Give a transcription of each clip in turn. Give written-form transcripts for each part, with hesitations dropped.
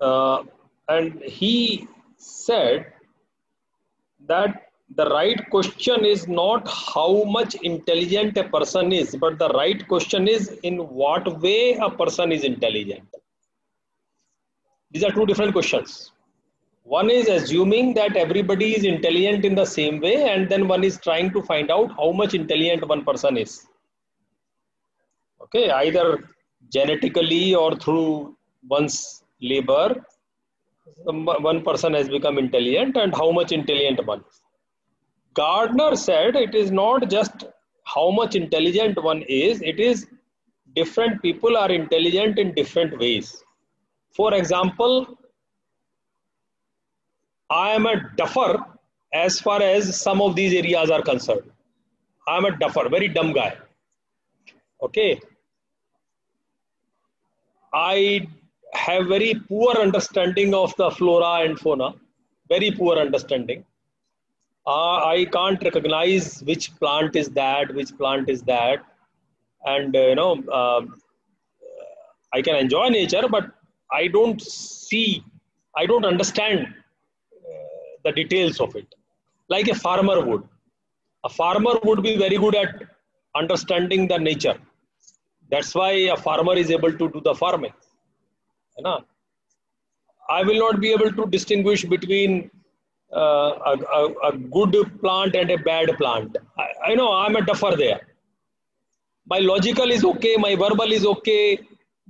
uh, and he said that the right question is not how much intelligent a person is, but the right question is in what way a person is intelligent. These are two different questions. One is assuming that everybody is intelligent in the same way, and then one is trying to find out how much intelligent one person is. Okay, either genetically or through one's labor, one person has become intelligent, and how much intelligent one is. Gardner said it is not just how much intelligent one is, it is different people are intelligent in different ways. For example, I am a duffer as far as some of these areas are concerned. I am a duffer, very dumb guy. Okay. I have very poor understanding of the flora and fauna, very poor understanding. I can't recognize which plant is that, which plant is that. And, I can enjoy nature, but I don't see, I don't understand the details of it. Like a farmer would. A farmer would be very good at understanding the nature. That's why a farmer is able to do the farming. I will not be able to distinguish between a good plant and a bad plant. I know I'm a duffer there. My logical is okay, my verbal is okay,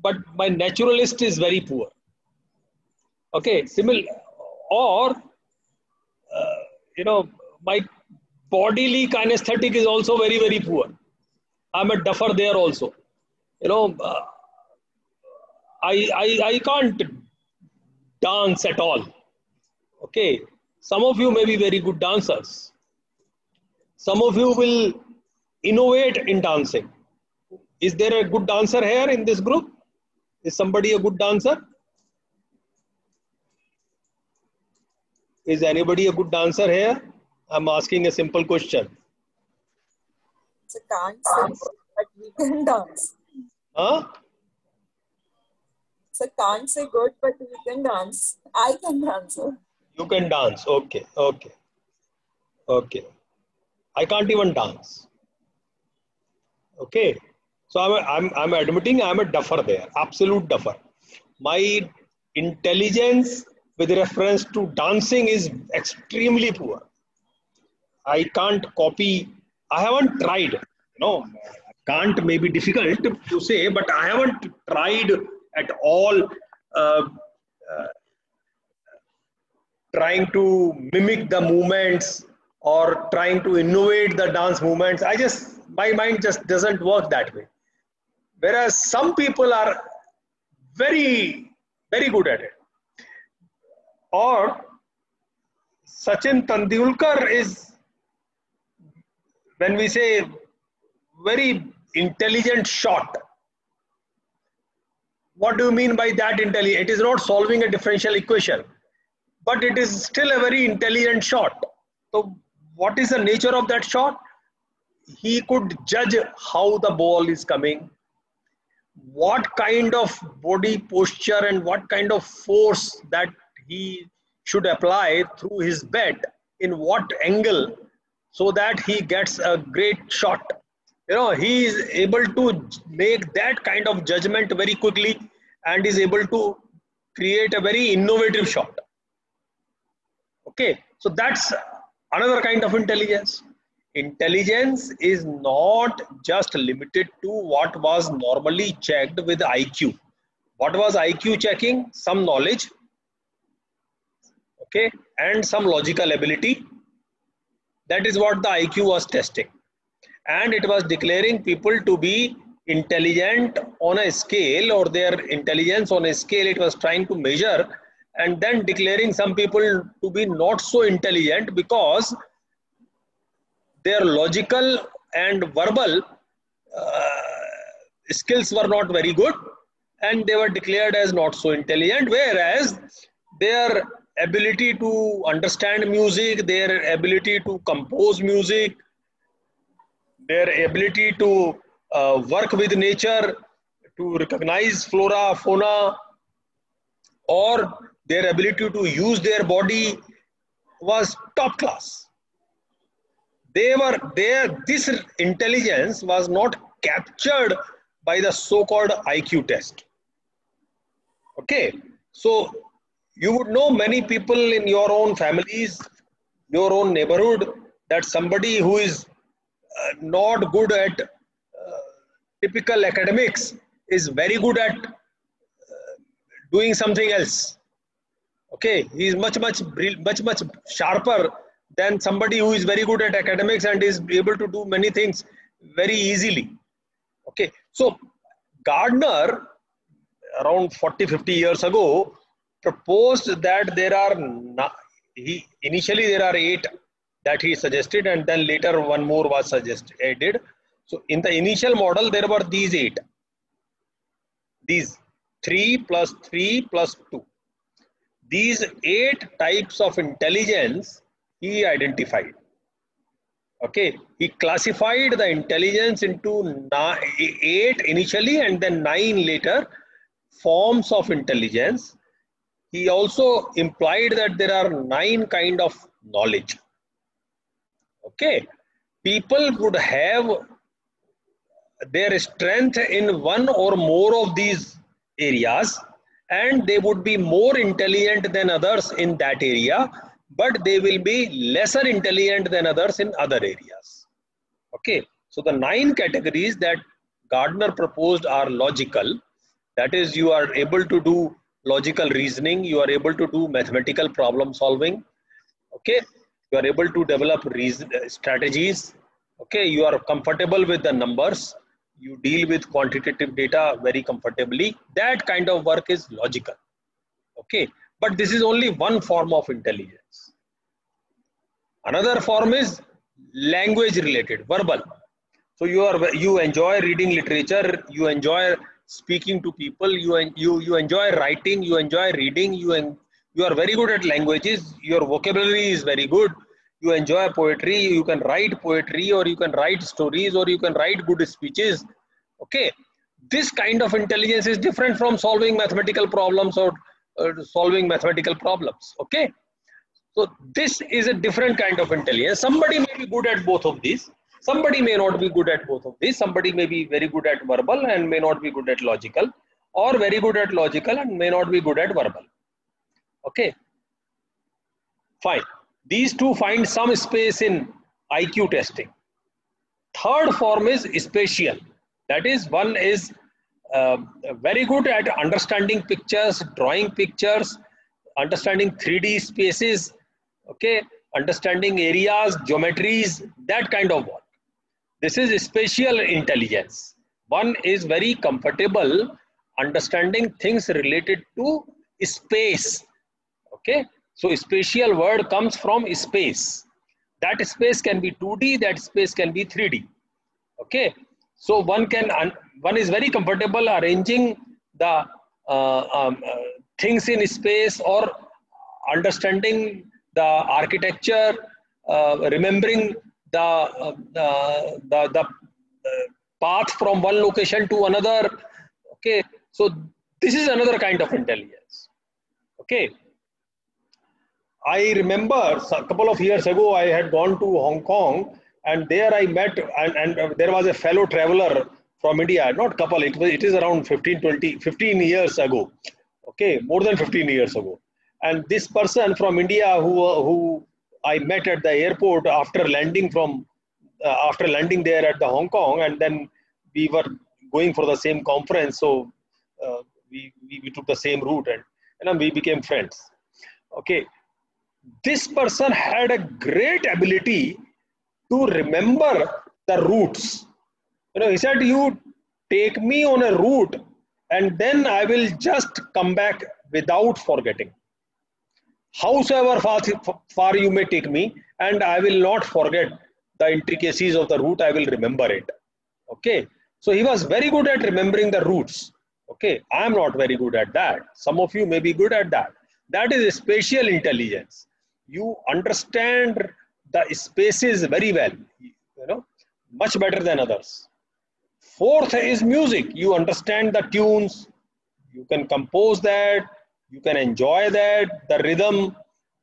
but my naturalist is very poor. Okay, similar, or my bodily kinesthetic is also very, very poor. I'm a duffer there also. I can't dance at all. Okay, some of you may be very good dancers. Some of you will innovate in dancing. Is there a good dancer here in this group? Is somebody a good dancer? Is anybody a good dancer here? I'm asking a simple question. So can't say good, but we can dance. Huh? So can't say good, but we can dance. I can dance. You can dance. Okay, okay, okay. I can't even dance. Okay, so I'm admitting I'm a duffer there, absolute duffer. My intelligence with reference to dancing is extremely poor. I can't copy. I haven't tried. Can't may be difficult to say, but I haven't tried at all trying to mimic the movements or trying to innovate the dance movements. My mind just doesn't work that way. Whereas some people are very, very good at it. Or Sachin Tendulkar is, when we say very intelligent shot, what do you mean by that intelligent? It is not solving a differential equation, but it is still a very intelligent shot. So what is the nature of that shot? He could judge how the ball is coming, what kind of body posture and what kind of force that he should apply through his bat, in what angle, so that he gets a great shot. He is able to make that kind of judgment very quickly and is able to create a very innovative shot. Okay, so that's another kind of intelligence. Intelligence is not just limited to what was normally checked with IQ. What was IQ checking? Some knowledge, okay, and some logical ability. That is what the IQ was testing. And it was declaring people to be intelligent on a scale, or their intelligence on a scale it was trying to measure, and then declaring some people to be not so intelligent because their logical and verbal skills were not very good, and they were declared as not so intelligent, whereas their ability to understand music, their ability to compose music, their ability to work with nature, to recognize flora, fauna, or their ability to use their body was top class. This intelligence was not captured by the so-called IQ test. Okay, so you would know many people in your own families, your own neighborhood, that somebody who is not good at typical academics is very good at doing something else. Okay, he is much sharper than somebody who is very good at academics and is able to do many things very easily. Okay, so Gardner around 40-50 years ago proposed that there are initially there are 8 that he suggested, and then later one more was suggested. So in the initial model there were these 8, these 3 plus 3 plus 2. These 8 types of intelligence he identified. Okay, he classified the intelligence into 8 initially and then 9 later forms of intelligence. He also implied that there are 9 kind of knowledge. Okay, people would have their strength in one or more of these areas, and they would be more intelligent than others in that area, but they will be lesser intelligent than others in other areas. Okay, so the 9 categories that Gardner proposed are logical. That is, you are able to do logical reasoning, you are able to do mathematical problem solving. Okay, you are able to develop strategies. Okay, you are comfortable with the numbers, you deal with quantitative data very comfortably. That kind of work is logical. Okay, but this is only one form of intelligence. Another form is language related, verbal. So you enjoy reading literature, you enjoy speaking to people, you enjoy writing, you enjoy reading, you are very good at languages, your vocabulary is very good, you enjoy poetry, you can write poetry, or you can write stories, or you can write good speeches. Okay, this kind of intelligence is different from solving mathematical problems or solving mathematical problems. Okay, so this is a different kind of intelligence. Somebody may be good at both of these, somebody may not be good at both of these. Somebody may be very good at verbal and may not be good at logical, or very good at logical and may not be good at verbal. Okay, fine. These two find some space in IQ testing. Third form is spatial. That is, one is very good at understanding pictures, drawing pictures, understanding 3D spaces, okay, understanding areas, geometries, that kind of work. This is spatial intelligence. One is very comfortable understanding things related to space. Okay, so spatial word comes from space. That space can be 2D, that space can be 3D. Okay, so one is very comfortable arranging the things in space, or understanding the architecture, remembering the path from one location to another. Okay, so this is another kind of intelligence. Okay, I remember a couple of years ago I had gone to Hong Kong, and there I met and there was a fellow traveler from India, not couple, it is around 15 years ago. Okay, more than 15 years ago. And this person from India who I met at the airport after landing there at the Hong Kong, and then we were going for the same conference, so we took the same route, and we became friends. Okay, this person had a great ability to remember the routes. You know, he said, "You take me on a route, and then I will just come back without forgetting. Howsoever far you may take me, and I will not forget the intricacies of the route, I will remember it." Okay, so he was very good at remembering the routes. Okay, I am not very good at that. Some of you may be good at that. That is spatial intelligence. You understand the spaces very well, you know, much better than others. Fourth is music. You understand the tunes, you can compose that, You can enjoy that, the rhythm.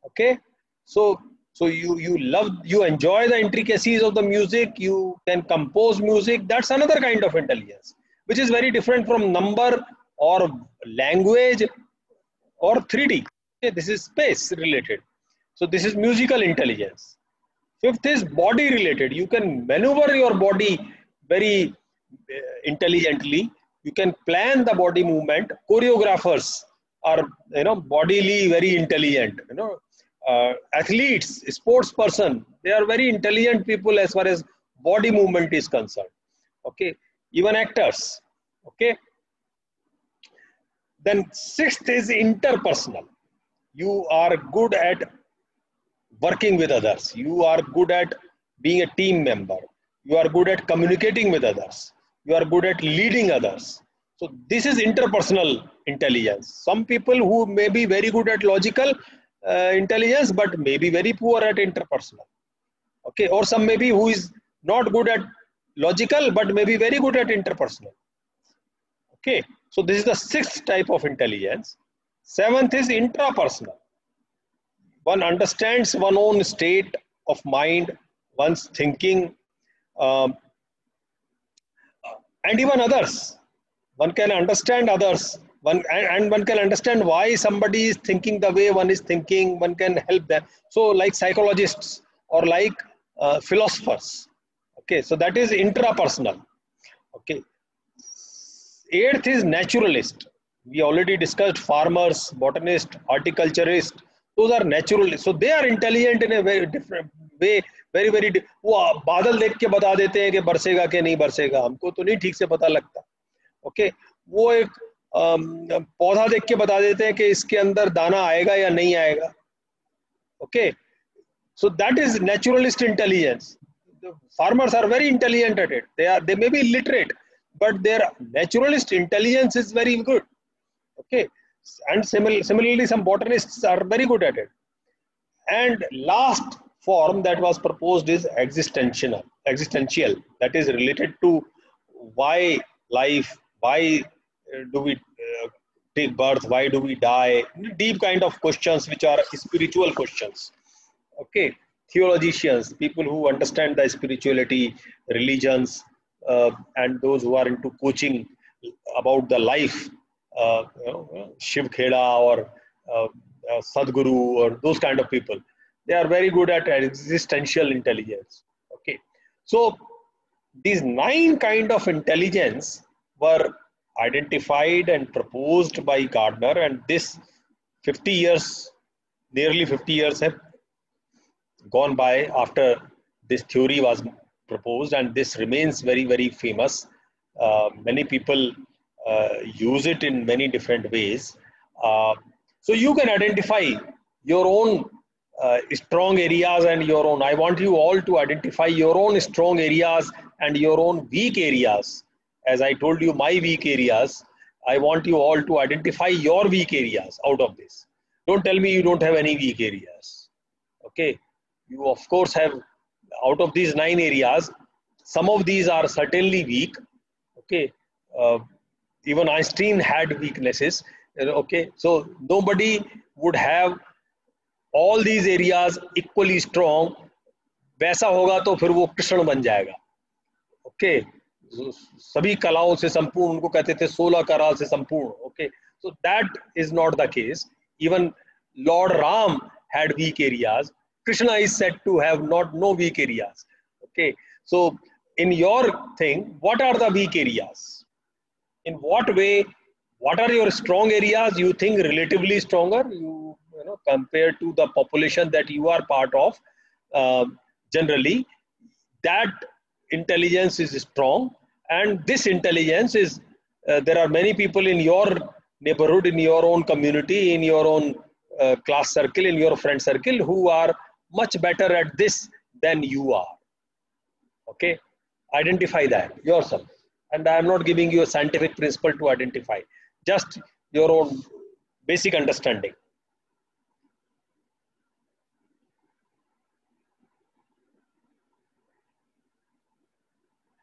Okay, so you enjoy the intricacies of the music. You can compose music. That's another kind of intelligence, which is very different from number or language or 3D. Okay, this is space related. So this is musical intelligence. Fifth is body related. You can maneuver your body very intelligently. You can plan the body movement. Choreographers are, bodily very intelligent. Athletes, sports person, they are very intelligent people as far as body movement is concerned. Okay, even actors. Okay. Then sixth is interpersonal. You are good at working with others. You are good at being a team member. You are good at communicating with others. You are good at leading others. So this is interpersonal intelligence. Some people who may be very good at logical intelligence, but may be very poor at interpersonal. Okay, or some maybe who is not good at logical, but may be very good at interpersonal. Okay, so this is the sixth type of intelligence. Seventh is intrapersonal. One understands one's own state of mind, one's thinking, um, and even others. One can understand others. And one can understand why somebody is thinking the way one is thinking. One can help them. So, like psychologists or like philosophers. Okay, so that is intrapersonal. Okay, eighth is naturalist. We already discussed farmers, botanist, horticulturist. Those are naturalists. So they are intelligent in a very different way. Very very. वो बादल देख के बता देते हैं कि बरसेगा कि नहीं बरसेगा. हमको तो नहीं ठीक से पता लगता. ओके, वो एक पौधा देख के बता देते हैं कि इसके अंदर दाना आएगा या नहीं आएगा. Okay, so that is naturalist intelligence. The farmers are very intelligent at it. They may be illiterate, but their naturalist intelligence is very good. Okay, and similarly some botanists are very good at it. And last form that was proposed is existential, that is related to why life, why do we take birth, why do we die, deep kind of questions which are spiritual questions. Okay, theologians, people who understand the spirituality, religions, and those who are into coaching about the life, Shiv Kheda or Sadhguru or those kind of people, they are very good at existential intelligence. Okay, so these 9 kind of intelligence were identified and proposed by Gardner, and this 50 years, nearly 50 years have gone by after this theory was proposed, and this remains very very famous. Many people use it in many different ways. So you can identify your own strong areas and your own. I want you all to identify your own strong areas and your own weak areas. As I told you, my weak areas, I want you all to identify your weak areas out of this. Don't tell me you don't have any weak areas. Okay, you of course have. Out of these 9 areas, some of these are certainly weak. Okay, even Einstein had weaknesses. Okay, so nobody would have all these areas equally strong. वैसा होगा तो फिर वो कृष्ण बन जाएगा. Okay, सभी कलाओं से संपूर्ण, उनको कहते थे 16 कला से संपूर्ण. Okay, so that is not the case. Even Lord Ram had weak areas. Krishna is said to have no weak areas. Okay, so in your thing, what are the weak areas? In what way? What are your strong areas? You think relatively stronger, you know, compared to the population that you are part of. Generally, that intelligence is strong, and this intelligence is. There are many people in your neighborhood, in your own community, in your own class circle, in your friend circle, who are much better at this than you are. Okay, identify that yourself. And I am not giving you a scientific principle to identify, just your own basic understanding.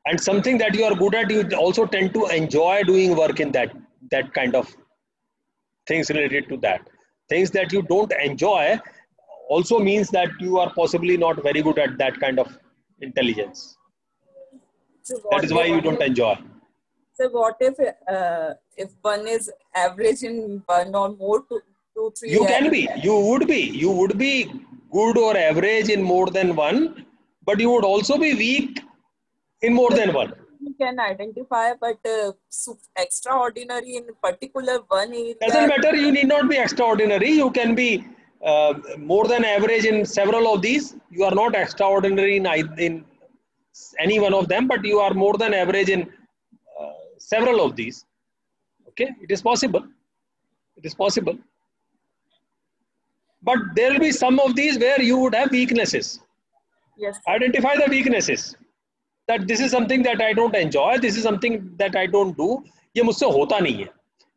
And something that you are good at, you also tend to enjoy doing work in that kind of things related to that. Things that you don't enjoy also means that you are possibly not very good at that kind of intelligence. So That what is why you if don't enjoy. if one is average in one or more two, You three? can be, you would be good or average in more than one, but you would also be weak in more than one. You can identify, but extraordinary in particular one Doesn't area. matter, you need not be extraordinary. You can be more than average in several of these. You are not extraordinary in any one of them, but you are more than average in several of these. Okay, it is possible. It is possible. But there will be some of these where you would have weaknesses. Yes, sir. Identify the weaknesses. That this is something that I don't enjoy, this is something that I don't do. ये मुझसे होता नहीं है,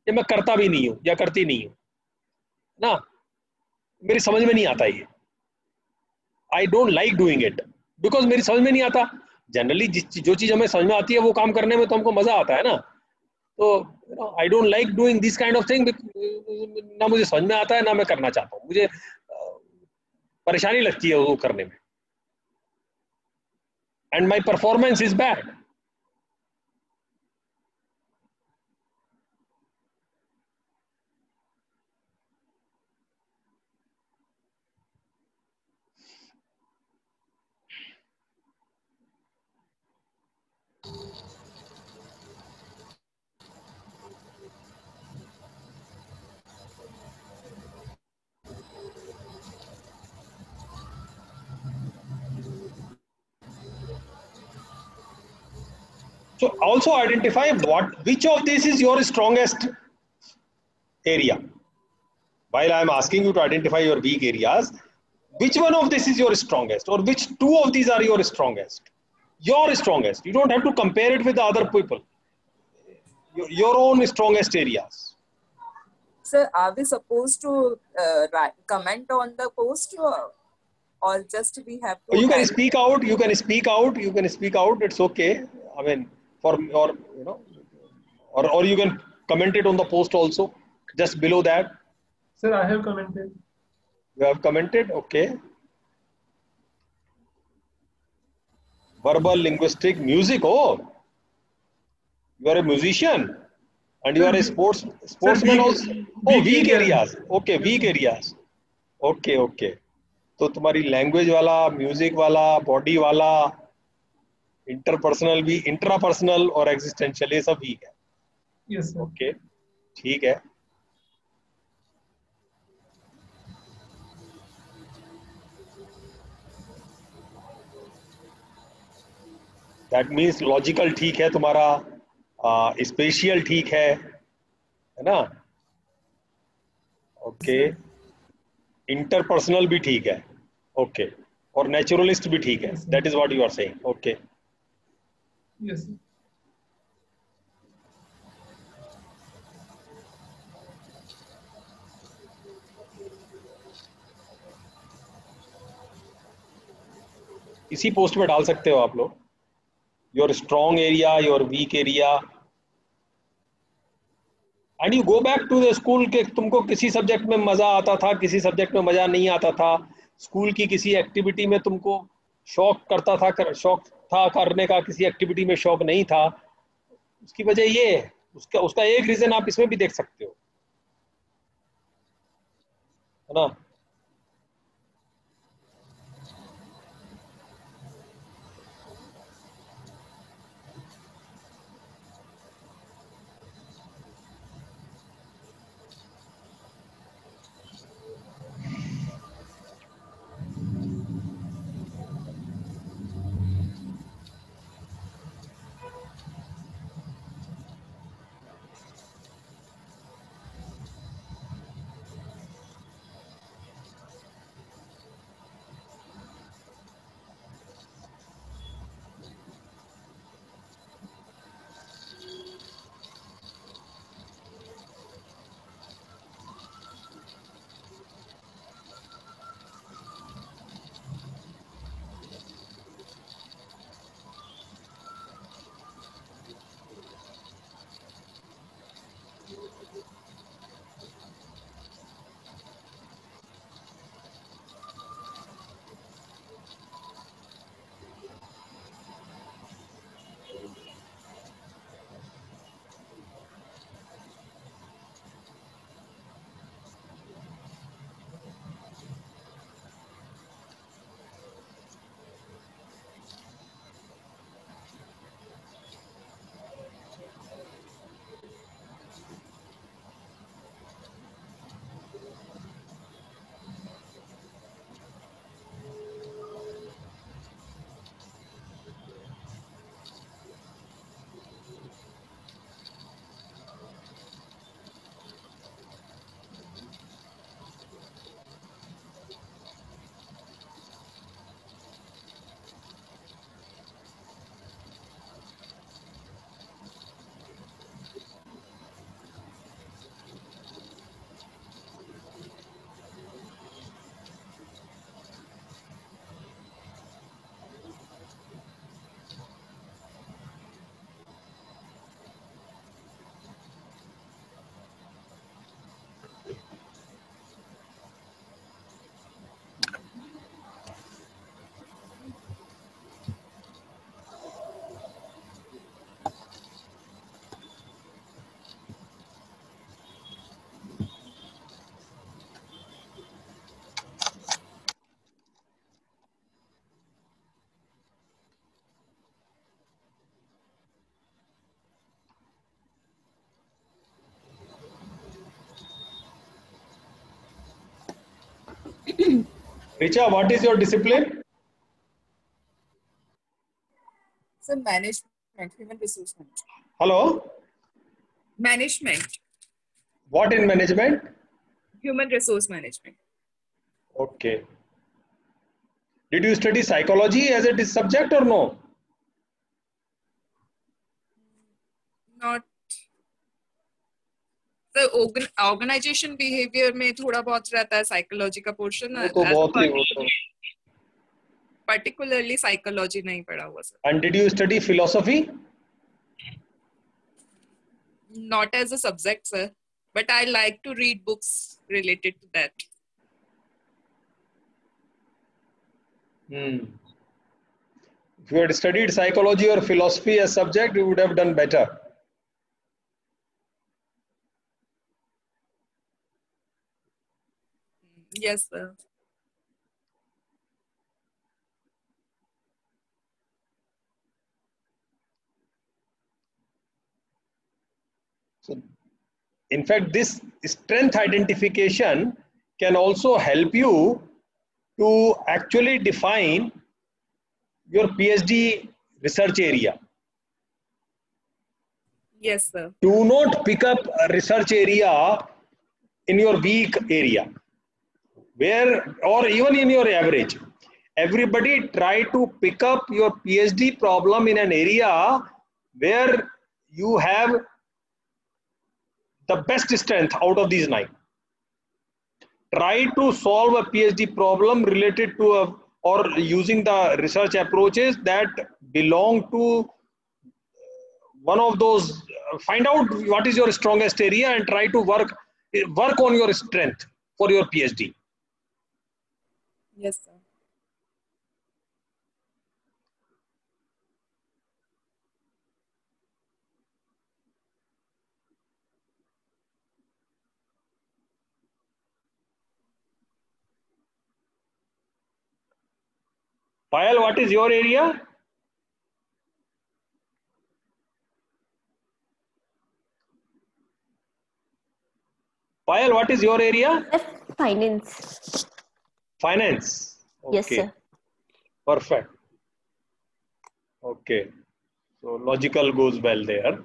ये मैं करता भी नहीं हूँ या करती नहीं हूँ ना, मेरी समझ में नहीं आता ये. I don't like doing it because मेरी समझ में नहीं आता. जनरली जो चीज हमें समझ में आती है वो काम करने में तो हमको मजा आता है ना. तो I don't like doing this kind of thing. ना मुझे समझ में आता है ना मैं करना चाहता हूँ. मुझे परेशानी लगती है वो करने में. And my performance is bad. So also identify which of this is your strongest area. While I am asking you to identify your weak areas, which one of this is your strongest, or which two of these are your strongest? Your strongest. You don't have to compare it with the other people. Your own strongest areas. Sir, are we supposed to comment on the post, or just we have to? You can speak out. You can speak out. You can speak out. It's okay. I mean, or you can comment it on the post also, just below that. Sir, I have commented. You have commented, okay. Verbal, linguistic, music. Oh, you are a musician, and you are a sportsman also. Oh, weak areas. Okay, weak areas. Okay, okay. तो तुम्हारी language वाला, music वाला, body वाला, interpersonal भी, intrapersonal और existential, ये सब week है. Yes, sir. ओके, ठीक है. दैट मीन्स लॉजिकल ठीक है तुम्हारा, स्पेशियल ठीक है ना. ओके, इंटरपर्सनल भी ठीक है. ओके, और नेचुरलिस्ट भी ठीक है. That is what you are saying. Okay. Yes, sir. इसी पोस्ट में डाल सकते हो आप लोग, your strong area, your weak area, and you go back to the school के तुमको किसी सब्जेक्ट में मजा आता था, किसी सब्जेक्ट में मजा नहीं आता था, स्कूल की किसी एक्टिविटी में तुमको शौक करता था, शौक था करने का, किसी एक्टिविटी में शौक नहीं था. उसकी वजह ये है, उसका एक रीजन आप इसमें भी देख सकते हो, है ना. Richa, what is your discipline? So management, human resource management. Hello? Management, What in management? human resource management. Okay. Did you study psychology as a subject or no? Not the organization behavior में थोड़ा बहुत रहता है psychology का portion. वो तो बहुत ही होता है. Particularly psychology नहीं पढ़ा हुआ sir. And did you study philosophy? Not as a subject, sir. But I like to read books related to that. If you had studied psychology or philosophy as subject, you would have done better. Yes, sir. So, in fact, this strength identification can also help you to actually define your PhD research area. Yes, sir. Do not pick up a research area in your weak area, where or even in your average. Everybody try to pick up your PhD problem in an area where you have the best strength out of these 9. Try to solve a PhD problem related to or using the research approaches that belong to one of those. Find out what is your strongest area and try to work on your strength for your PhD. Yes, sir. Payal, what is your area? Payal, what is your area? Finance. Finance. Okay. Yes, sir. Perfect. Okay. So logical goes well there.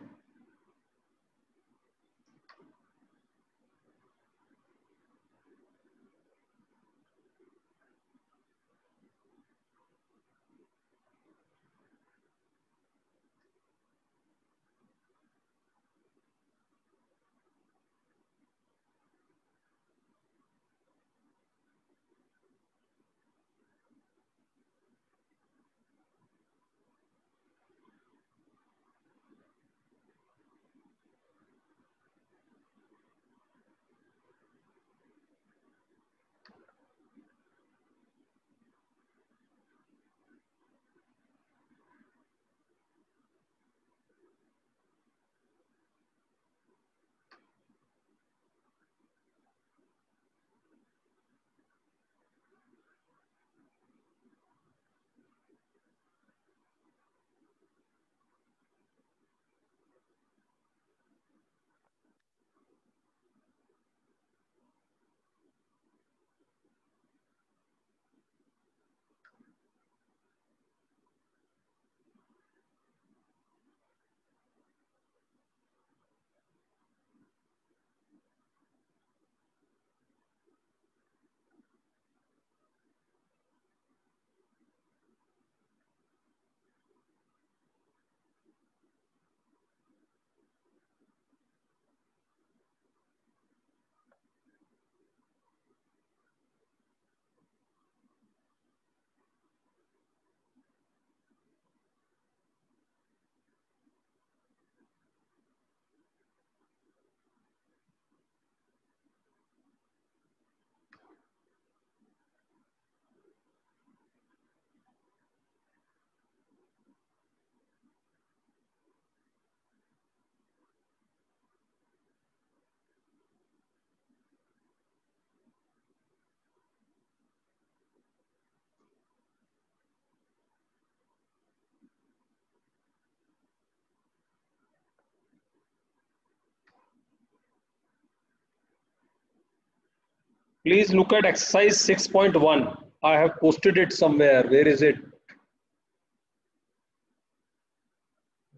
Please look at exercise 6.1. I have posted it somewhere. Where is it?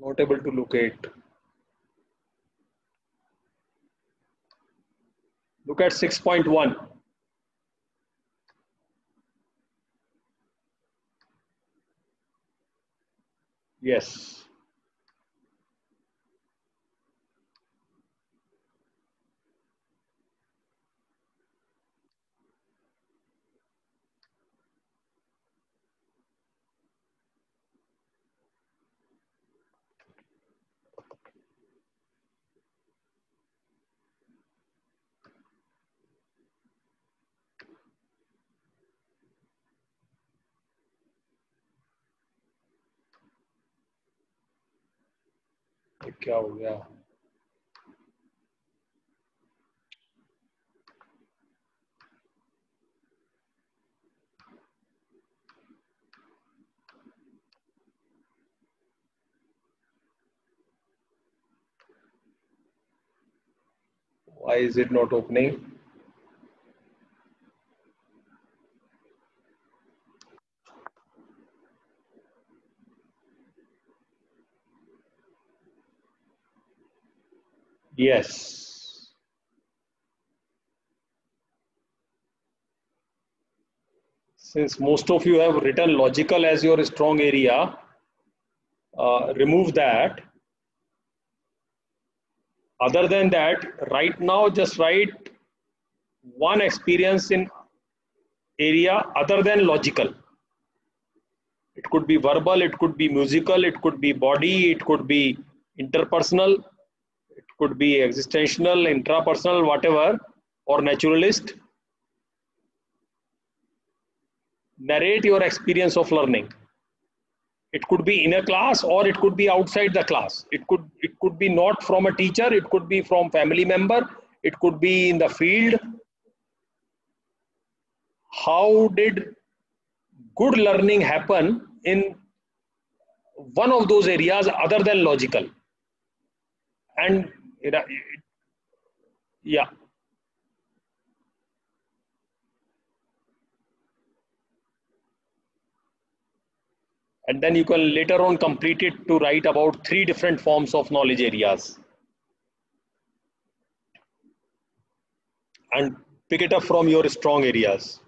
Not able to locate. Look at 6.1. Yes. ये क्या हो गया? Why is it not opening? Yes. Since most of you have written logical as your strong area, remove that. Other than that, right now just write one experience in area other than logical. It could be verbal, it could be musical, it could be body, it could be interpersonal, it could be existential, intrapersonal, whatever, or naturalist. Narrate your experience of learning. It could be in a class or it could be outside the class. It could be not from a teacher, it could be from family member, it could be in the field. How did good learning happen in one of those areas other than logical? And yeah, and then you can later on complete it to write about 3 different forms of knowledge areas and pick it up from your strong areas.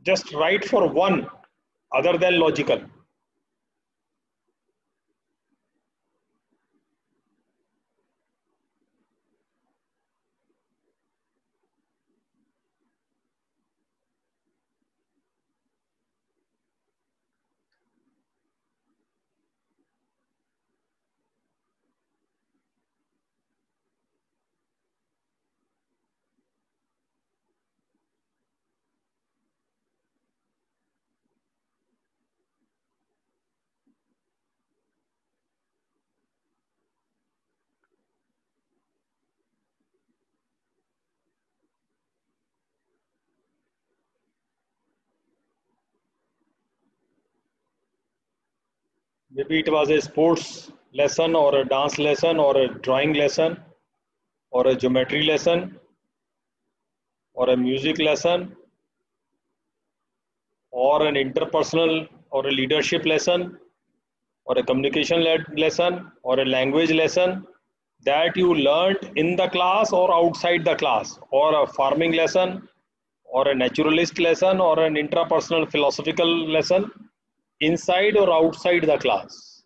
Just write for one other than logical. Maybe it was a sports lesson or a dance lesson or a drawing lesson or a geometry lesson or a music lesson or an interpersonal or a leadership lesson or a communication lesson or a language lesson that you learned in the class or outside the class, or a farming lesson or a naturalist lesson or an intrapersonal philosophical lesson inside or outside the class.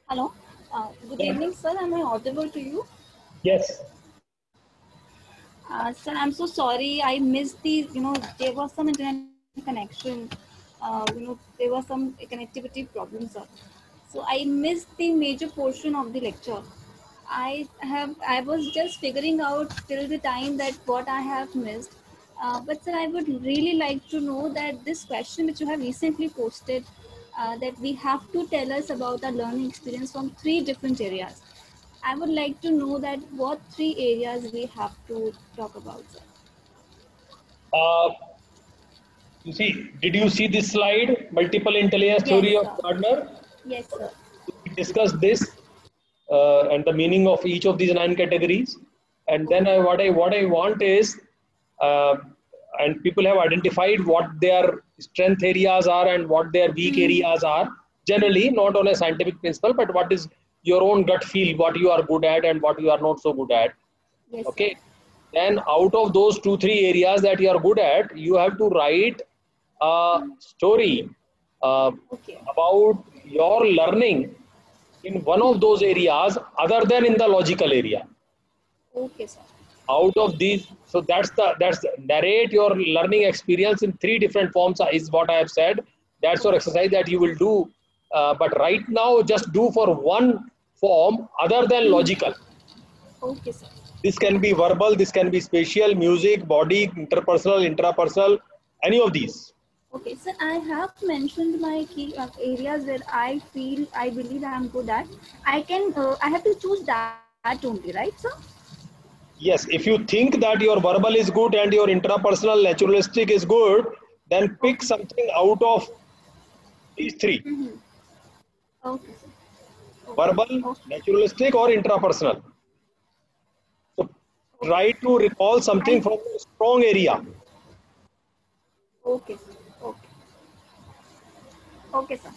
Hello. Good evening, sir. Am I audible to you? Yes. Sir, I'm so sorry. I missed the, there was some internet connection. There was some connectivity problem, sir. So I missed the major portion of the lecture. I was just figuring out till the time that what I have missed. But sir, I would really like to know that this question which you have recently posted, that we have to tell us about our learning experience from 3 different areas. I would like to know that what 3 areas we have to talk about, sir. Uh, you see, did you see this slide? Multiple intelligence Yes, theory of sir. Gardner. Yes, sir. We discussed this and the meaning of each of these 9 categories. And then what I want is, uh, and people have identified what their strength areas are and what their weak areas are. Generally, not on a scientific principle, but what is your own gut feel, what you are good at and what you are not so good at. Yes, sir. Okay. Then out of those 2-3 areas that you are good at, you have to write a story uh, Okay. about your learning in one of those areas other than in the logical area. Okay, sir. Out of these, so that's narrate your learning experience in 3 different forms is what I have said. That's your exercise that you will do. But right now, just do for one form other than logical. Okay, sir. This can be verbal, this can be spatial, music, body, interpersonal, intrapersonal, any of these. Okay, sir. I have mentioned my key areas where I believe I am good at. I have to choose that only, right, sir? Yes, if you think that your verbal is good and your intrapersonal naturalistic is good, then pick Okay. something out of these 3: Okay, sir. Okay. verbal, Okay. naturalistic, or intrapersonal. So Okay. try to recall something And from a strong area. okay, sir. Okay. Okay, sir.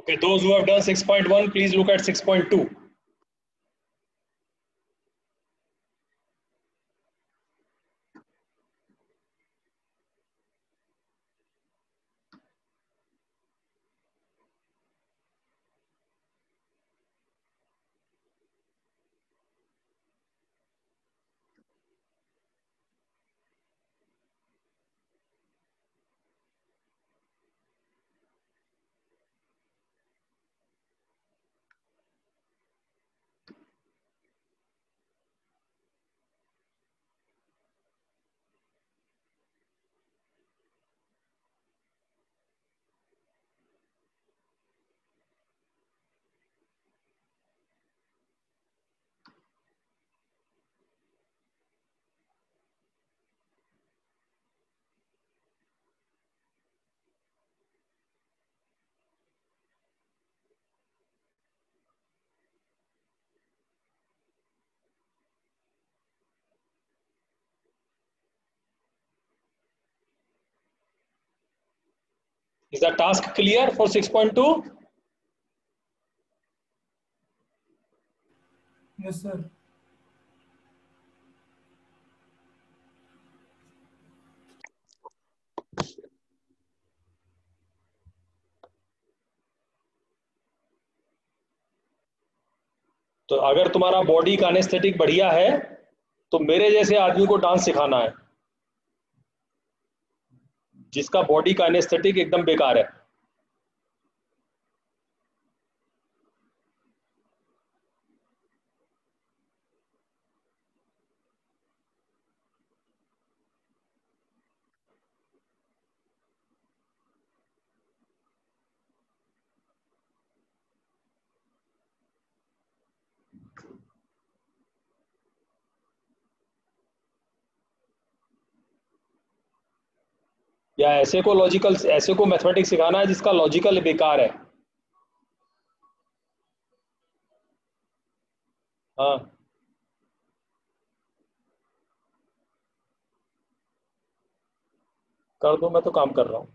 Okay, those who have done 6.1, please look at 6.2. Is the task clear for 6.2? Yes, sir. तो अगर तुम्हारा body का anaesthetic बढ़िया है तो मेरे जैसे आदमी को डांस सिखाना है, जिसका बॉडी का एनेस्थेटिक एकदम बेकार है। या ऐसे को लॉजिकल, ऐसे को मैथमेटिक्स सिखाना है जिसका लॉजिकल बेकार है। हाँ, कर दो, मैं तो काम कर रहा हूँ।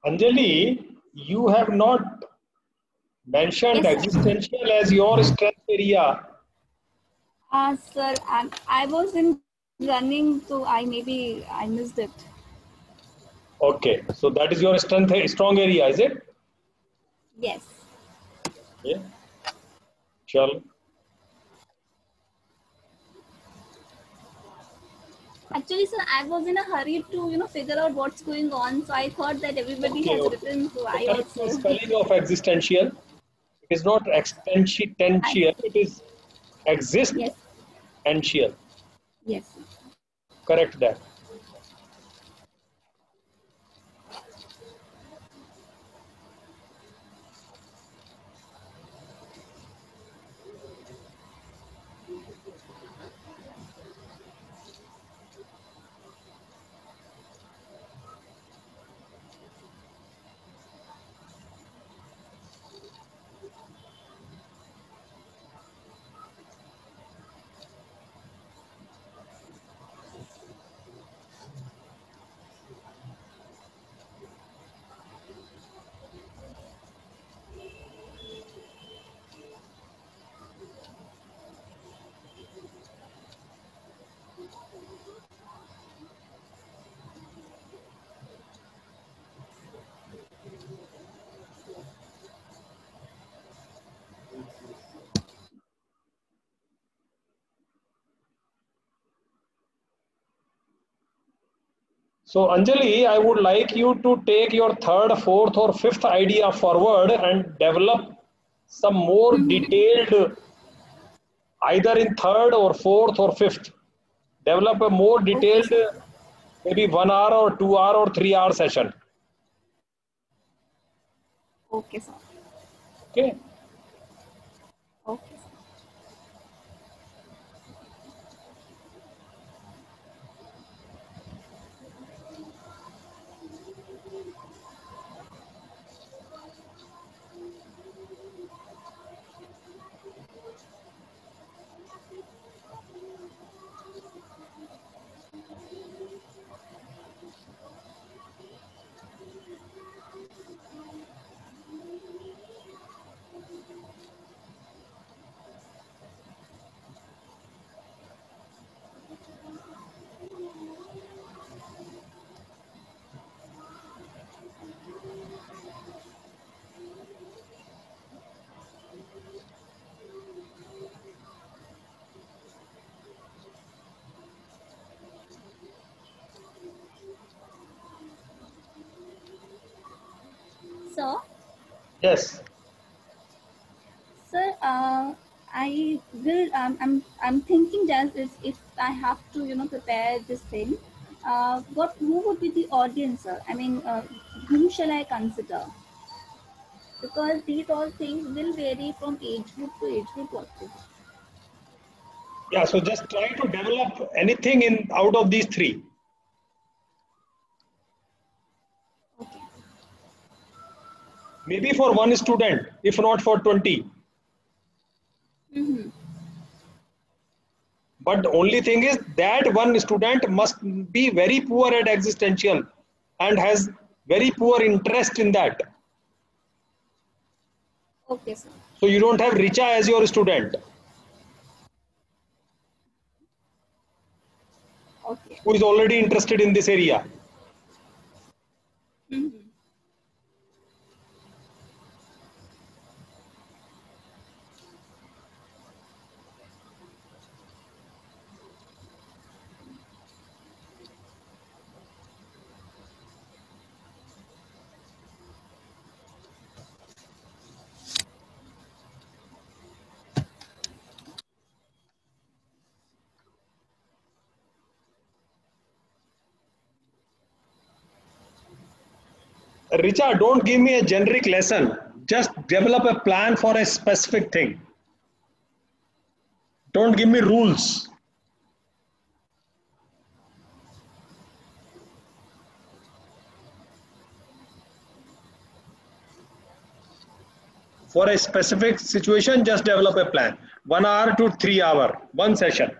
Anjali, you have not mentioned Yes, sir. existential as your strength area. Sir, I was in running, so I missed it. Okay, so that is your strength, strong area, is it? Yes. Yeah. Chal. Actually, sir, I was in a hurry to figure out what's going on, so I thought that everybody Okay, has okay. written, so So I correct the also. spelling of existential. It is not existential, I, it is yes, existential. yes. Correct that. So Anjali, I would like you to take your third, fourth, or fifth idea forward and develop some more detailed, either in third or fourth or fifth. Develop a more Okay, detailed, sir. maybe 1 hour or 2 hour or 3 hour session. Okay, sir. Okay. Okay, sir. So, Yes. sir, I will. I'm thinking just if I have to, prepare this thing. Who would be the audience, sir? I mean, whom shall I consider? Because these all things will vary from age group to age group also. Yeah. So just try to develop anything in out of these three. Okay. Maybe for one student, if not for 20. Mm-hmm. But the only thing is that one student must be very poor at existential and has very poor interest in that. Okay, sir. So you don't have Richa as your student Okay. who is already interested in this area. Mm-hmm. Richa, don't give me a generic lesson. Just develop a plan for a specific thing. Don't give me rules. For a specific situation, just develop a plan. 1 hour to 3 hour, one session.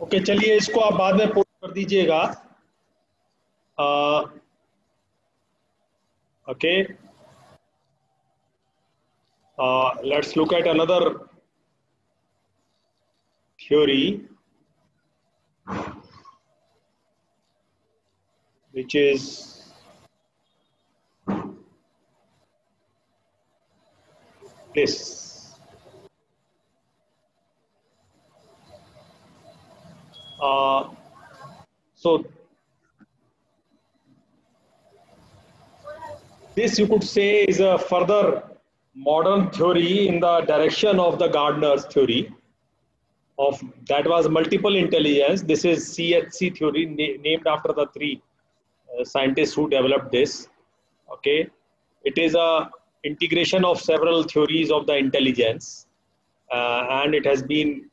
Okay चलिए इसको आप बाद में post कर दीजिएगा. Okay let's look at another theory which is this. So this you could say is a further modern theory in the direction of the Gardner's theory of that was multiple intelligence. This is CHC theory named after the three scientists who developed this. Okay, it is a integration of several theories of the intelligence, and it has been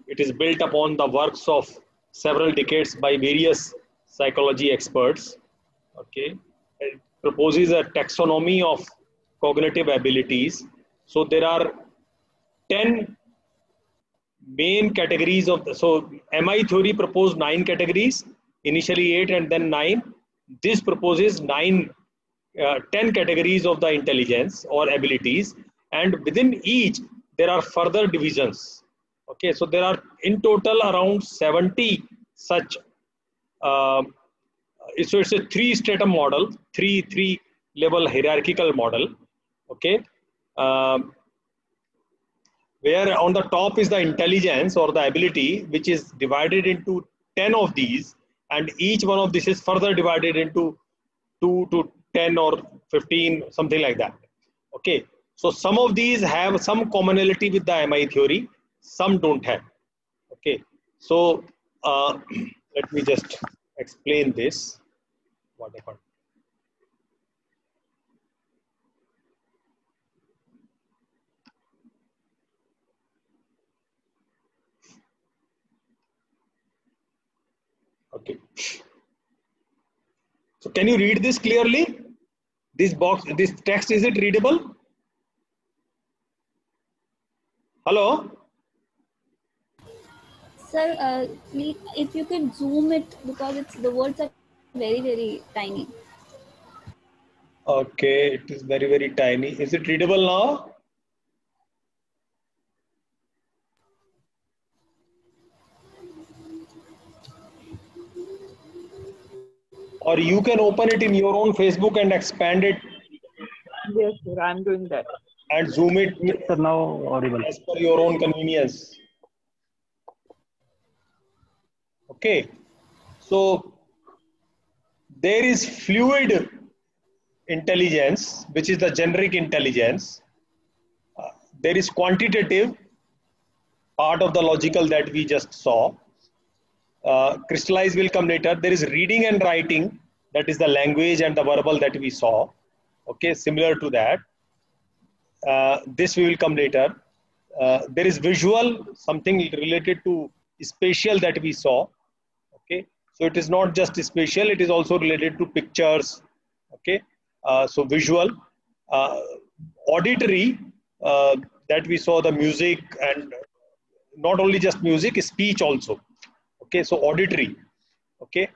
it is built upon the works of several decades by various psychology experts. Okay, it proposes a taxonomy of cognitive abilities. So there are 10 main categories of the, so MI theory proposed 9 categories, initially 8 and then 9. This proposes 10 categories of the intelligence or abilities, and within each there are further divisions. Okay, so there are in total around 70 such. So it's a 3-stratum model, three level hierarchical model. Okay, where on the top is the intelligence or the ability, which is divided into 10 of these, and each one of this is further divided into 2 to 10 or 15, something like that. Okay, so some of these have some commonality with the MI theory, some don't have. Okay, so let me just explain this. What happened? Okay. So can you read this clearly? This box, this text, is it readable? Hello? Sir, if you could zoom it, because it's the words are very, very tiny. Okay, it is very, very tiny. Is it readable now? Or you can open it in your own Facebook and expand it. Yes, sir, I'm doing that. And zoom it. Yes, sir, now audible. As per your own convenience. Okay, so there is fluid intelligence, which is the generic intelligence. There is quantitative part of the logical that we just saw. Crystallized will come later. There is reading and writing, that is the language and the verbal that we saw. Okay, similar to that. This we will come later. There is visual, something related to spatial that we saw. Okay, so it is not just spatial, it is also related to pictures. Okay, so visual, auditory, that we saw the music, and not only just music, speech also. Okay, so auditory. Okay,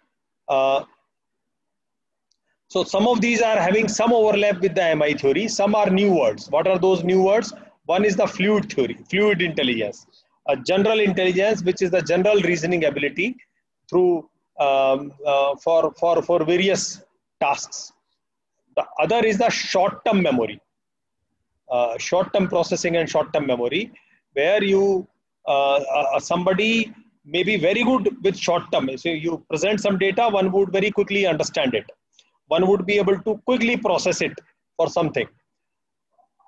so some of these are having some overlap with the MI theory. Some are new words. What are those new words? One is the fluid theory, fluid intelligence, a general intelligence, which is the general reasoning ability through for various tasks. The other is the short-term memory, short-term processing and short-term memory, where you somebody may be very good with short-term. So you present some data, one would very quickly understand it. One would be able to quickly process it for something.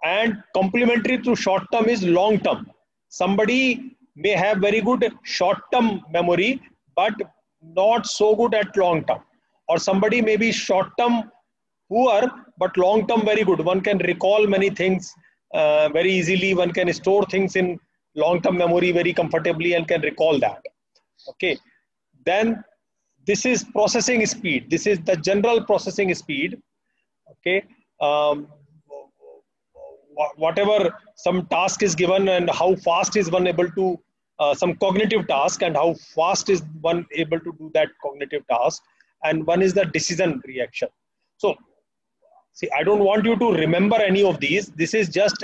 And complementary to short-term is long-term. Somebody may have very good short-term memory, but not so good at long-term. Or somebody may be short-term poor, but long-term very good. One can recall many things very easily. One can store things in long-term memory very comfortably and can recall that. Okay. Then this is processing speed. This is the general processing speed. Okay. Whatever some task is given and how fast is one able to some cognitive task and how fast is one able to do that cognitive task, and one is the decision reaction. So see, I don't want you to remember any of these. This is just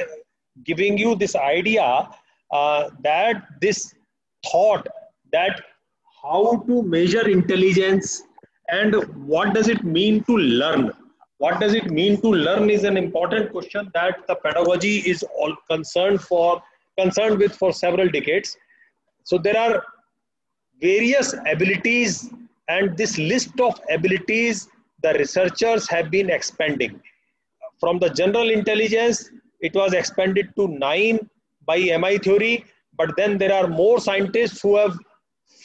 giving you this idea that this thought that how to measure intelligence and what does it mean to learn. What does it mean to learn is an important question that the pedagogy is all concerned with for several decades. So there are various abilities, and this list of abilities the researchers have been expanding. From the general intelligence, it was expanded to 9 by MI theory, but then there are more scientists who have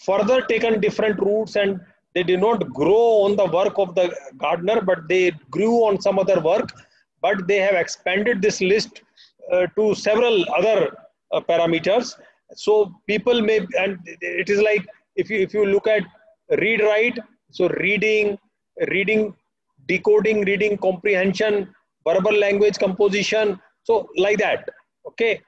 further taken different routes, and they did not grow on the work of the Gardner, but they grew on some other work, but they have expanded this list to several other parameters. So people may, and it is like if you look at read write, so reading, decoding, reading comprehension, verbal language composition, so like that. Okay,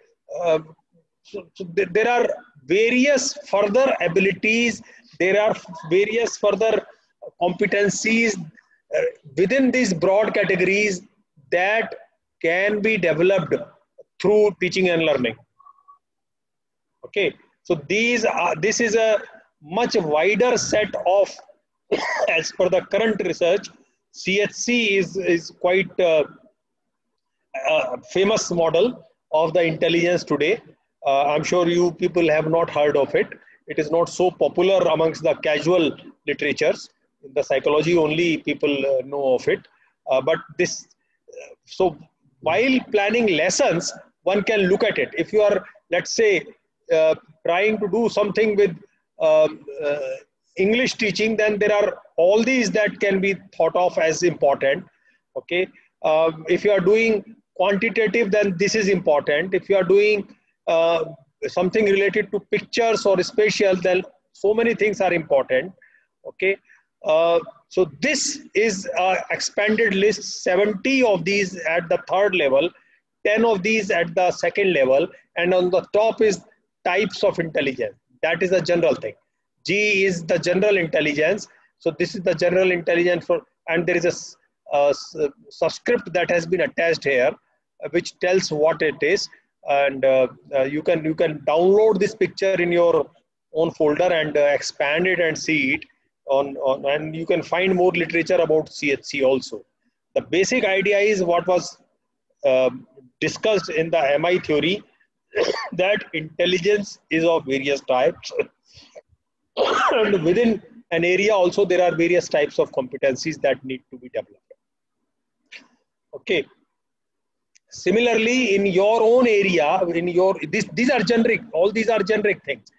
so there are various further abilities, there are various further competencies within these broad categories that can be developed through teaching and learning. Okay, so this is a much wider set of, as per the current research, CHC is quite a famous model of the intelligence today. I'm sure you people have not heard of it. It is not so popular amongst the casual literatures. In the psychology only people know of it. But this, so while planning lessons, one can look at it. If you are, let's say, trying to do something with English teaching, then there are all these that can be thought of as important. Okay, if you are doing quantitative, then this is important. If you are doing something related to pictures or spatial, then so many things are important. Okay, so this is expanded list, 70 of these at the third level, 10 of these at the second level, and on the top is types of intelligence. That is a general thing. G is the general intelligence. So this is the general intelligence for, and there is a subscript that has been attached here, which tells what it is. And you can download this picture in your own folder and expand it and see it and you can find more literature about CHC also. The basic idea is what was discussed in the MI theory, that intelligence is of various types. And within an area also there are various types of competencies that need to be developed. Okay. Similarly, in your own area, these are generic, all these are generic things.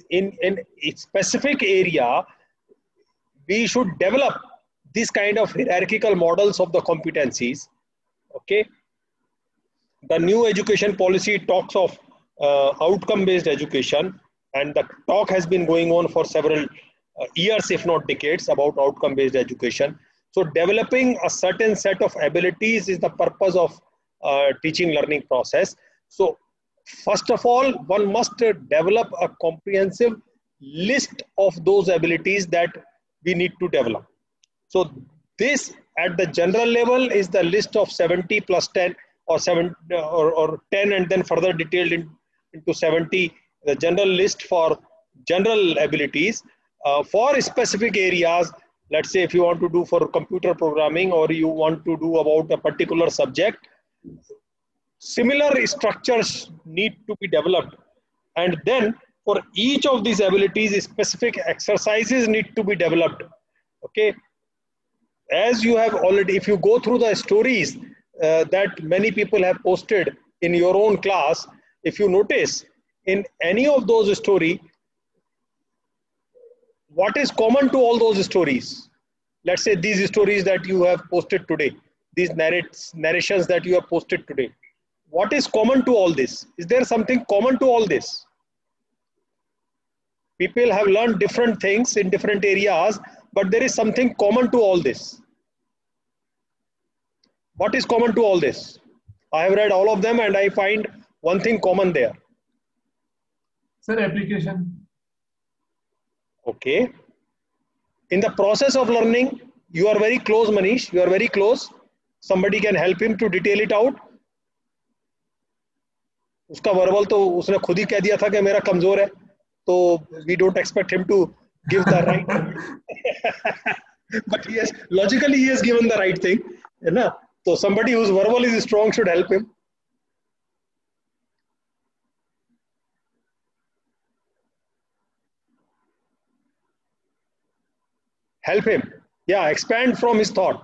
In a specific area, we should develop this kind of hierarchical models of the competencies. Okay. The new education policy talks of outcome-based education, and the talk has been going on for several years, if not decades, about outcome-based education. So developing a certain set of abilities is the purpose of teaching learning process. So first of all, one must develop a comprehensive list of those abilities that we need to develop. So this at the general level is the list of 70 plus 10 or 7 or 10 and then further detailed into 70, the general list for general abilities. For specific areas, let's say if you want to do for computer programming or you want to do about a particular subject, similar structures need to be developed. And then for each of these abilities, specific exercises need to be developed. Okay. As you have already, if you go through the stories that many people have posted in your own class, if you notice in any of those stories, what is common to all those stories? Let's say these stories that you have posted today, these narrations that you have posted today. What is common to all this? Is there something common to all this? People have learned different things in different areas, but there is something common to all this. What is common to all this? I have read all of them and I find one thing common there. Sir, application. Okay. In the process of learning, you are very close, Manish. You are very close. Somebody can help him to detail it out. उसका verbal तो उसने खुद ही कह दिया था कि मेरा कमजोर है, तो we don't expect him to give the right. But yes, logically he has given the right thing, है ना? So somebody whose verbal is strong should help him. Help him. Yeah, expand from his thought.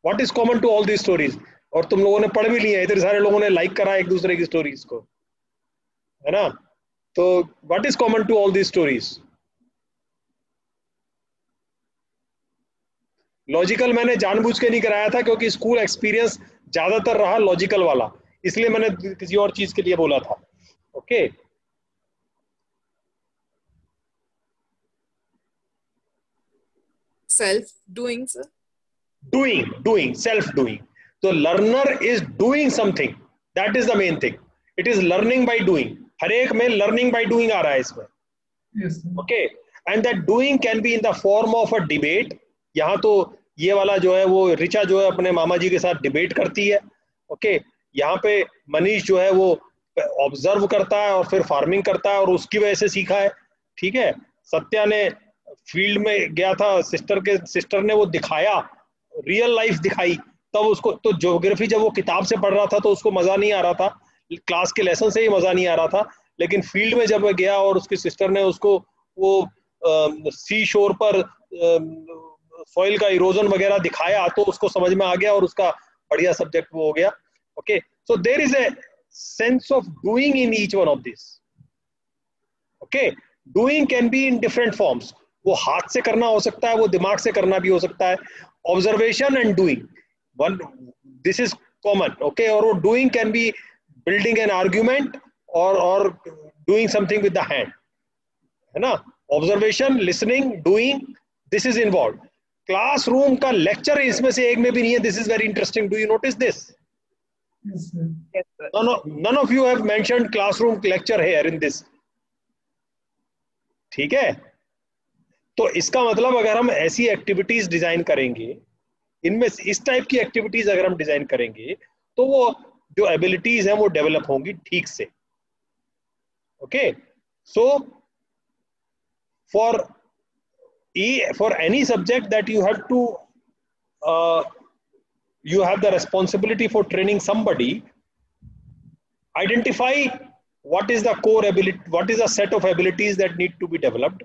What is common to all these stories? और तुम लोगों ने पढ़ भी लिया, इतने सारे लोगों ने लाइक करा एक दूसरे की स्टोरीज को, है ना? तो what is common to all these stories? Logical मैंने जानबूझ के नहीं कराया था क्योंकि स्कूल एक्सपीरियंस ज्यादातर रहा लॉजिकल वाला, इसलिए मैंने किसी और चीज के लिए बोला था. Okay, Self doing, sir. doing, self doing. So learner is doing something. That is the main thing. It is learning by doing. हर एक में learning by doing आ रहा है इसमें. Yes, sir. Okay, and that doing can be in the form of a debate. यहाँ तो ये वाला जो है वो रिचा जो है अपने मामा जी के साथ डिबेट करती है. ओके, यहाँ पे मनीष जो है वो ऑब्जर्व करता है और फिर फार्मिंग करता है और उसकी वजह से सीखा है. ठीक है, सत्या ने फील्ड में गया था, सिस्टर ने वो दिखाया, रियल लाइफ दिखाई, तब उसको तो ज्योग्राफी जब वो किताब से पढ़ रहा था तो उसको मजा नहीं आ रहा था, क्लास के लेसन से ही मजा नहीं आ रहा था, लेकिन फील्ड में जब गया और उसकी सिस्टर ने उसको वो सी शोर पर सॉइल का इरोजन वगैरह दिखाया तो उसको समझ में आ गया और उसका बढ़िया सब्जेक्ट वो हो गया. Okay, so there is a sense of doing in each one of this. Okay, doing can be in different forms. वो हाथ से करना हो सकता है, वो दिमाग से करना भी हो सकता है. Observation and doing, one this is common. Okay, और वो doing can be building an argument और doing something with the hand, है ना? Observation, listening, doing, this is involve. Classroom का लेक्चर इसमें से एक में भी नहीं है. This is very interesting. Do you notice this? Yes, sir. Yes, sir. None of you have mentioned classroom lecture here in this. ठीक है, तो इसका मतलब अगर हम ऐसी एक्टिविटीज डिजाइन करेंगे, इनमें इस टाइप की एक्टिविटीज अगर हम डिजाइन करेंगे तो वो जो एबिलिटीज हैं वो डेवलप होंगी ठीक से. Okay, so for any subject that you have to you have the responsibility for training somebody, identify what is the core ability, what is the set of abilities that need to be developed,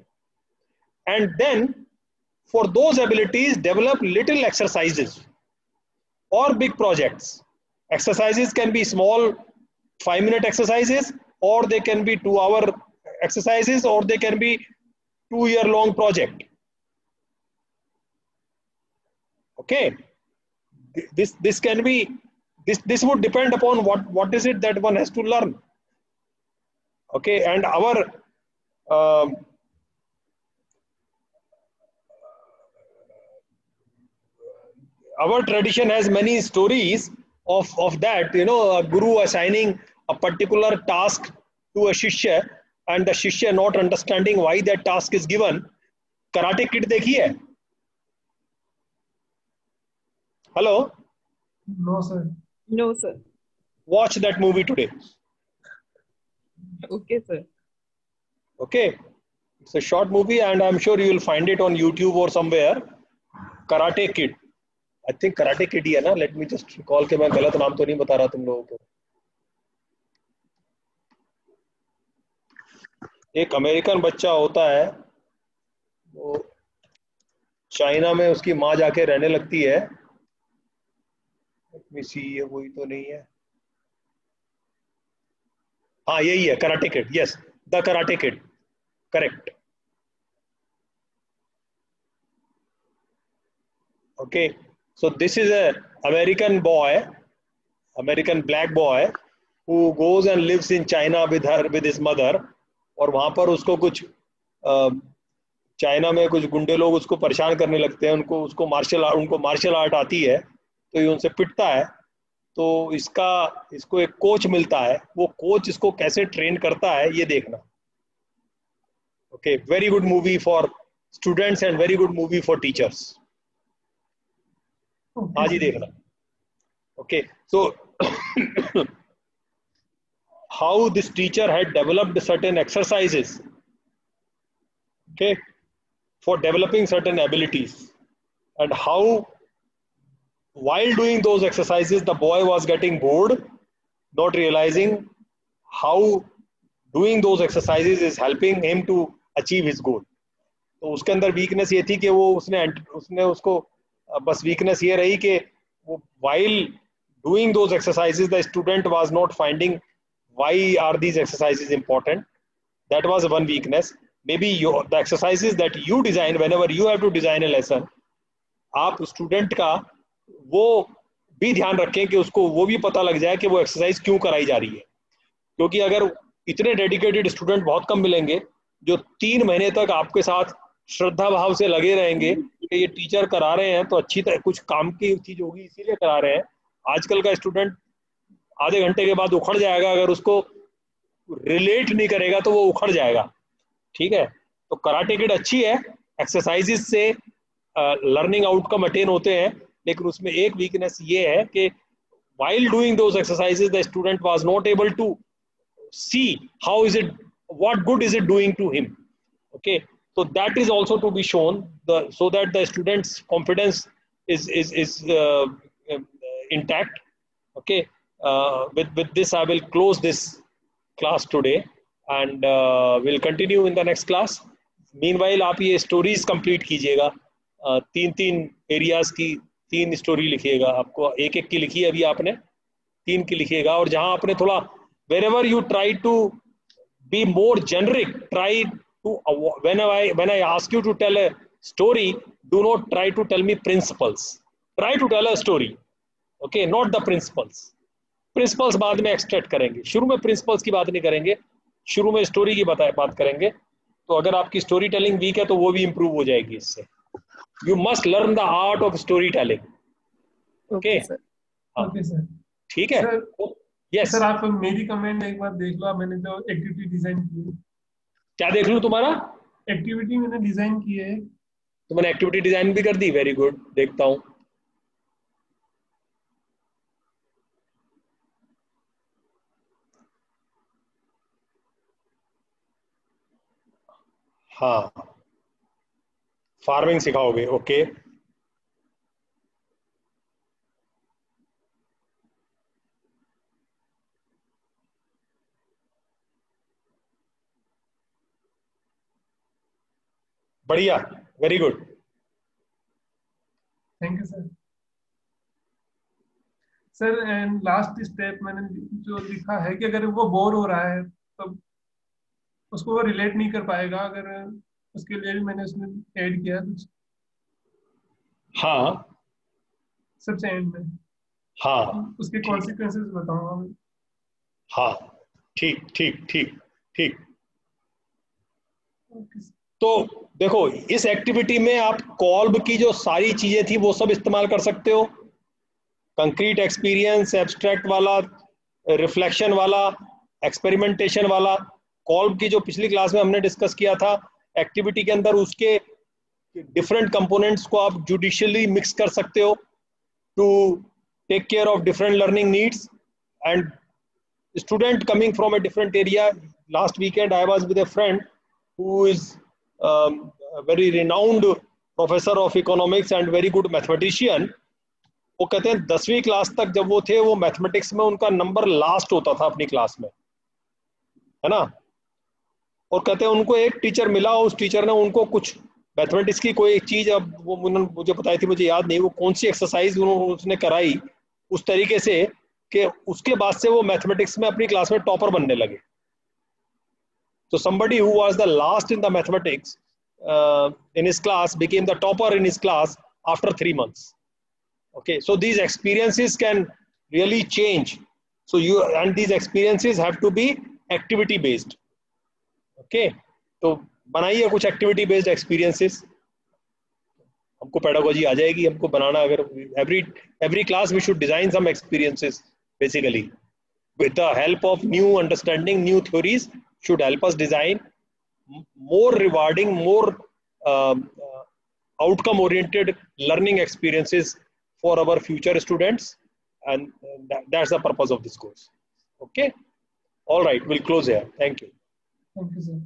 and then for those abilities develop little exercises or big projects. Exercises can be small 5-minute exercises, or they can be 2-hour exercises, or they can be 2-year-long project. Okay, this can be this would depend upon what is it that one has to learn. Okay, and our tradition has many stories of that, you know, a guru assigning a particular task to a shishya and the shishya not understanding why that task is given. Karate Kid देखी है? Hello? No, sir. No, sir. Watch that movie today. Okay, sir. Okay, it's a short movie and I'm sure you will find it on YouTube or somewhere. Karate Kid. I think Karate Kid ही है ना? Let me just recall कि मैं गलत नाम तो नहीं बता रहा तुम लोगों को. एक अमेरिकन बच्चा होता है, वो चाइना में उसकी माँ जाके रहने लगती है. Let me see, ये वही तो नहीं है. हाँ यही है, Karate Kid. Yes, the Karate Kid. Correct. Okay, so this is a American boy, American black boy, who goes and lives in China with his mother. और वहां पर उसको कुछ चाइना में कुछ गुंडे लोग उसको परेशान करने लगते हैं. उनको मार्शल आर्ट आती है, तो ये उनसे पिटता है. तो इसको एक कोच मिलता है. वो कोच इसको कैसे ट्रेन करता है ये देखना. Okay, very good movie for students and very good movie for teachers. Okay, आज ही sir. देखना. Okay, so how this teacher had developed certain exercises, okay, for developing certain abilities, and how while doing those exercises the boy was getting bored, not realizing how doing those exercises is helping him to achieve his goal. तो उसके अंदर weakness ये थी कि वो उसने उसको बस वीकनेस ये रही कि वो while doing those exercises the student was not finding why are these exercises important. That was one weakness. Maybe the exercises that you design, whenever you have to design a lesson, आप student का वो भी ध्यान रखें कि उसको वो भी पता लग जाए कि वो एक्सरसाइज क्यों कराई जा रही है. क्योंकि अगर इतने डेडिकेटेड स्टूडेंट बहुत कम मिलेंगे जो 3 महीने तक आपके साथ श्रद्धा भाव से लगे रहेंगे कि ये टीचर करा रहे हैं तो अच्छी तरह कुछ काम की चीज होगी इसीलिए करा रहे हैं. आजकल का स्टूडेंट आधे घंटे के बाद उखड़ जाएगा, अगर उसको रिलेट नहीं करेगा तो वो उखड़ जाएगा. ठीक है, तो कराटे किड अच्छी है, एक्सरसाइजेस से लर्निंग आउटकम अटेन होते हैं, लेकिन उसमें एक वीकनेस ये है कि while doing those exercises the student was not able to see how is it, what good is it doing to him. Okay, so that is also to be shown so that the student's confidence is intact. Okay, with this I will close this class today and we'll continue in the next class. Meanwhile आप ये stories complete कीजिएगा, 3 areas की 3 story लिखिएगा. आपको एक की लिखी है अभी आपने, 3 की लिखिएगा. और जहां आपने थोड़ा wherever you try to be more generic, try to when I ask you to tell a story, do not try to tell me principles. Try to tell a story. Okay, not the principles. Principles बाद में extract करेंगे, शुरू में principles की बात नहीं करेंगे, शुरू में story की बात करेंगे. तो अगर आपकी story telling weak है तो वो भी improve हो जाएगी इससे. You must learn the art of storytelling. Okay, sir. Okay, sir. ठीक है. Yes. सर आप मेरी कमेंट एक बार देख लो. मैंने जो एक्टिविटी डिजाइन की है. क्या देख लूं तुम्हारा? एक्टिविटी मैंने डिजाइन की है. तो मैंने एक्टिविटी डिजाइन भी कर दी. वेरी गुड, देखता हूं. हाँ, फार्मिंग सिखाओगे. ओके, बढ़िया, very good. Thank you sir. Sir and last step मैंने जो लिखा है कि अगर वो बोर हो रहा है तो उसको वो रिलेट नहीं कर पाएगा, अगर उसके लिए भी मैंने उसमें ऐड किया कुछ. हाँ, सबसे एंड में. हाँ, उसके कॉन्सिक्वेंसेस बताऊंगा मैं. हाँ, ठीक ठीक ठीक ठीक. ओके. तो देखो इस एक्टिविटी में आप कॉल्ब की जो सारी चीजें थी वो सब इस्तेमाल कर सकते हो. कंक्रीट एक्सपीरियंस, एब्स्ट्रैक्ट वाला, रिफ्लेक्शन वाला, एक्सपेरिमेंटेशन वाला. कॉल्ब की जो पिछली क्लास में हमने डिस्कस किया था एक्टिविटी के अंदर, उसके डिफरेंट कंपोनेंट्स को आप जुडिशियली मिक्स कर सकते हो to take care of different learning needs. And student coming from a different area, last weekend I was with a friend who is a very renowned professor of economics and very good mathematician. वो कहते हैं 10वीं class तक जब वो थे वो mathematics में उनका नंबर लास्ट होता था अपनी क्लास में, है ना. और कहते हैं उनको एक टीचर मिला, उस टीचर ने उनको कुछ मैथमेटिक्स की कोई एक चीज, अब वो उन्होंने मुझे बताई थी, मुझे याद नहीं वो कौन सी एक्सरसाइज उसने कराई उस तरीके से कि उसके बाद से वो मैथमेटिक्स में अपनी क्लास में टॉपर बनने लगे. So somebody who was the last in the mathematics in his class became the topper in his class after 3 months. Okay, so these experiences can really change. So these experiences have to be activity based. Okay, तो बनाइए कुछ activity based experiences. हमको pedagogy आ जाएगी हमको बनाना. अगर every class we should design some experiences basically with the help of new understanding, new theories should help us design more rewarding, more outcome oriented learning experiences for our future students, and that's the purpose of this course. Okay, all right, we'll close here. Thank you. Thank you, sir.